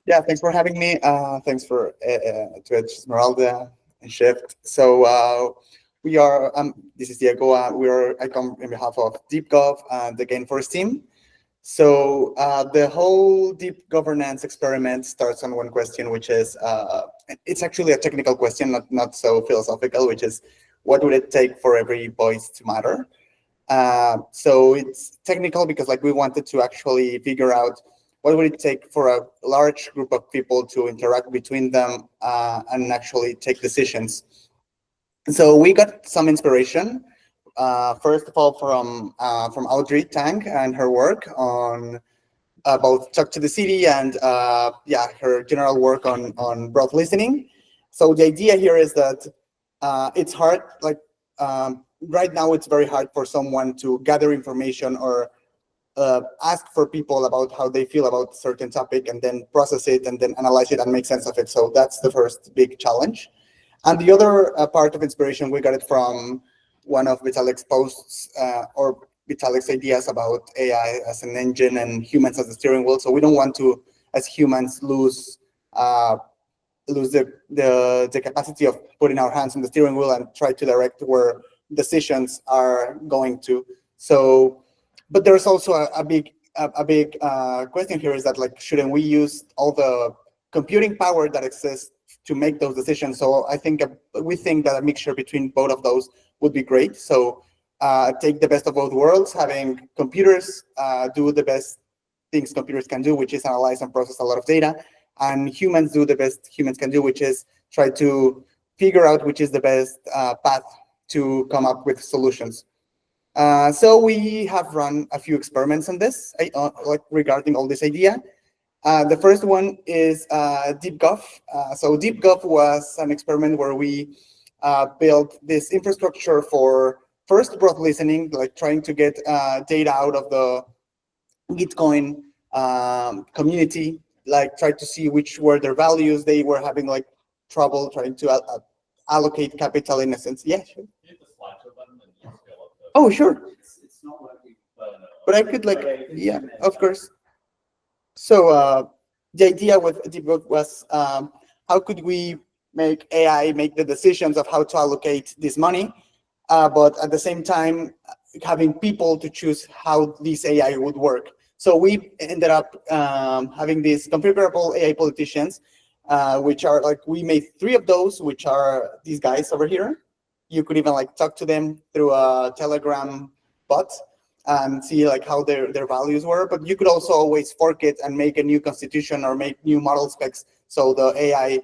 Yeah, thanks for having me. Thanks for to Esmeralda and Shift. So we are. This is Diego. I come in behalf of DeepGov and the Gainforce team. So the whole deep governance experiment starts on one question, which is it's actually a technical question, not so philosophical, which is what would it take for every voice to matter? So it's technical because like we wanted to actually figure out what would it take for a large group of people to interact between them and actually take decisions. So we got some inspiration, first of all from Audrey Tang and her work on both Talk to the City and yeah, her general work on broad listening. So the idea here is that it's hard, like right now it's very hard for someone to gather information or ask for people about how they feel about a certain topic and then process it and then analyze it and make sense of it. So that's the first big challenge. And the other part of inspiration, we got it from one of Vitalik's posts or Vitalik's ideas about AI as an engine and humans as the steering wheel. So we don't want to, as humans, lose the capacity of putting our hands on the steering wheel and try to direct where decisions are going to. So, but there's also a big question here is that like, shouldn't we use all the computing power that exists to make those decisions? So I think we think that a mixture between both of those would be great. So take the best of both worlds, having computers do the best things computers can do, which is analyze and process a lot of data, and humans do the best humans can do, which is try to figure out which is the best path to come up with solutions. So we have run a few experiments on this, like regarding all this idea. The first one is DeepGov. So DeepGov was an experiment where we built this infrastructure for first broad listening, like trying to get data out of the Gitcoin community, like try to see which were their values. They were having like trouble trying to allocate capital in a sense. Yeah, sure. Oh, sure. But I could like, yeah, of course. So the idea with DeepGov was how could we make AI make the decisions of how to allocate this money, but at the same time having people to choose how this AI would work. So we ended up having these configurable AI politicians, which are like, we made 3 of those, which are these guys over here. You could even like talk to them through a Telegram bot and see like how their values were. But you could also always fork it and make a new constitution or make new model specs so the AI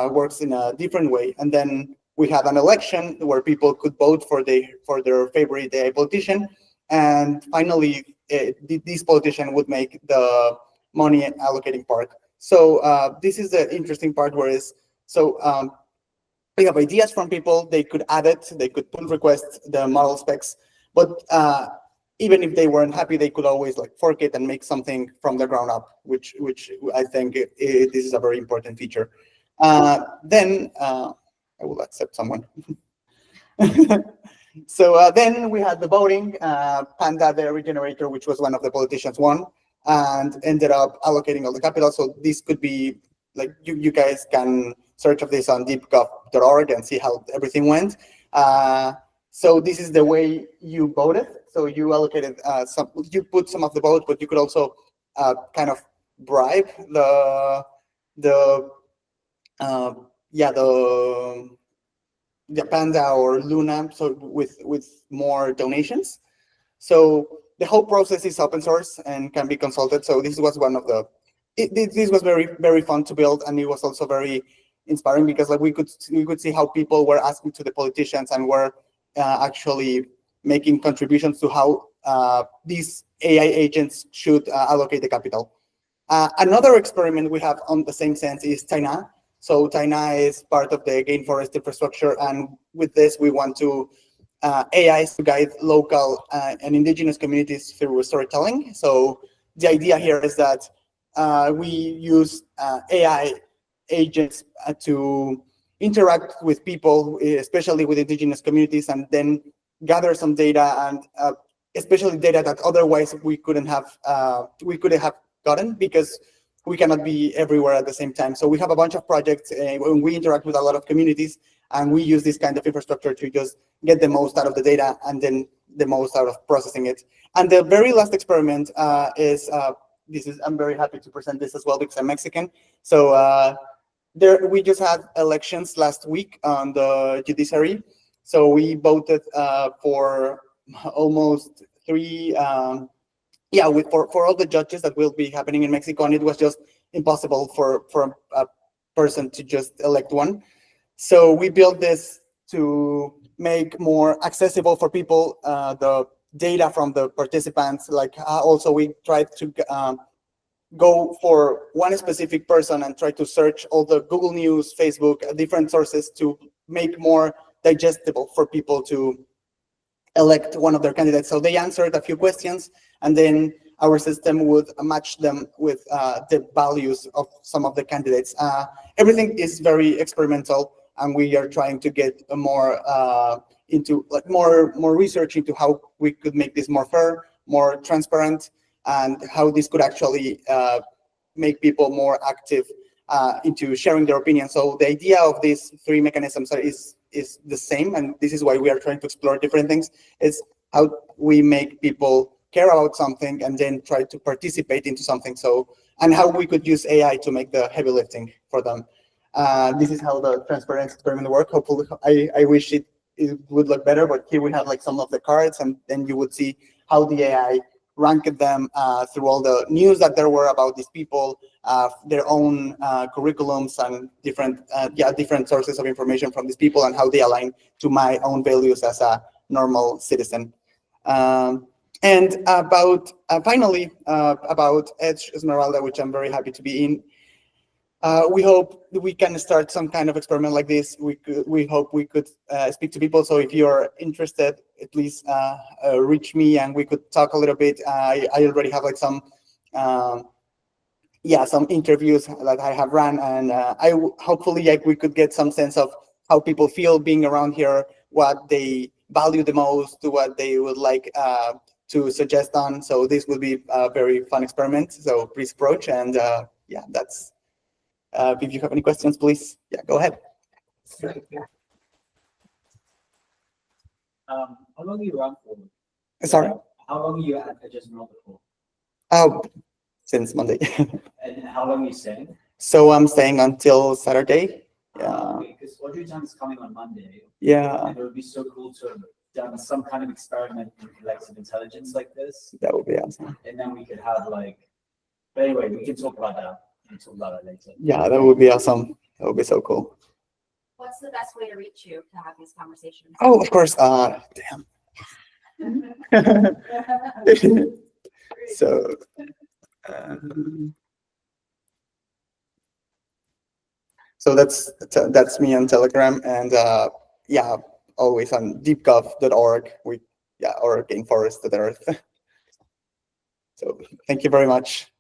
works in a different way. And then we had an election where people could vote for their favorite AI politician. And finally, this politician would make the money allocating part. So this is the interesting part, whereas we have ideas from people, they could add it, they could pull requests, the model specs, but even if they weren't happy, they could always like fork it and make something from the ground up, which I think this is a very important feature. Then I will accept someone. So then we had the voting. Panda, the regenerator, which was one of the politicians, won and ended up allocating all the capital. So this could be like, you guys can search of this on deepgov.org and see how everything went. So this is the way you voted. So you allocated you put some of the vote, but you could also kind of bribe the Panda or Luna, so with more donations. So the whole process is open source and can be consulted. So this was one of the, this was very fun to build, and it was also very inspiring because like we could see how people were asking to the politicians and were actually making contributions to how these AI agents should allocate the capital. Another experiment we have on the same sense is Taina. So Taina is part of the Gainforest infrastructure, and with this we want to AIs to guide local and indigenous communities through storytelling. So the idea here is that we use AI agents to interact with people, especially with indigenous communities, and then gather some data, and especially data that otherwise we couldn't have gotten, because we cannot be everywhere at the same time. So we have a bunch of projects when we interact with a lot of communities, and we use this kind of infrastructure to just get the most out of the data and then the most out of processing it. And the very last experiment is, I'm very happy to present this as well because I'm Mexican. So we just had elections last week on the judiciary. So we voted for almost three, for all the judges that will be happening in Mexico, and it was just impossible for a person to just elect one. So we built this to make more accessible for people the data from the participants. Like also we tried to go for one specific person and try to search all the Google News, Facebook, different sources to make more digestible for people to elect one of their candidates. So they answered a few questions, and then our system would match them with the values of some of the candidates. Everything is very experimental, and we are trying to get more more research into how we could make this more fair, more transparent, and how this could actually make people more active into sharing their opinions. So the idea of these three mechanisms is the same, and this is why we are trying to explore different things. It's how we make people care about something and then try to participate into something. So, and how we could use AI to make the heavy lifting for them. This is how the transparency experiment works. Hopefully, I wish it would look better, but here we have like some of the cards, and then you would see how the AI ranked them through all the news that there were about these people, their own curriculums, and different sources of information from these people, and how they align to my own values as a normal citizen. And about finally about Edge Esmeralda, which I'm very happy to be in. We hope we can start some kind of experiment like this. We hope we could speak to people. So if you're interested, please reach me and we could talk a little bit. I already have like some interviews that I have run, and hopefully we could get some sense of how people feel being around here, what they value the most, what they would like to suggest on. So this will be a very fun experiment. So please approach, and that's. If you have any questions, please, go ahead. How long are you around for? Sorry? How long are you at Edge Esmeralda for? Oh, since Monday. And how long are you staying? So I'm staying until Saturday. Yeah. Because Audrey Time is coming on Monday. Yeah. And it would be so cool to have done some kind of experiment in collective intelligence like this. That would be awesome. And then we could have like, but anyway, we can talk about that. We'll talk about it later. Yeah, that would be awesome. That would be so cool. What's the best way to reach you to have these conversations? Oh, of course. Damn. So, so that's me on Telegram, and always on DeepGov.org. Or Gainforest.earth. So thank you very much.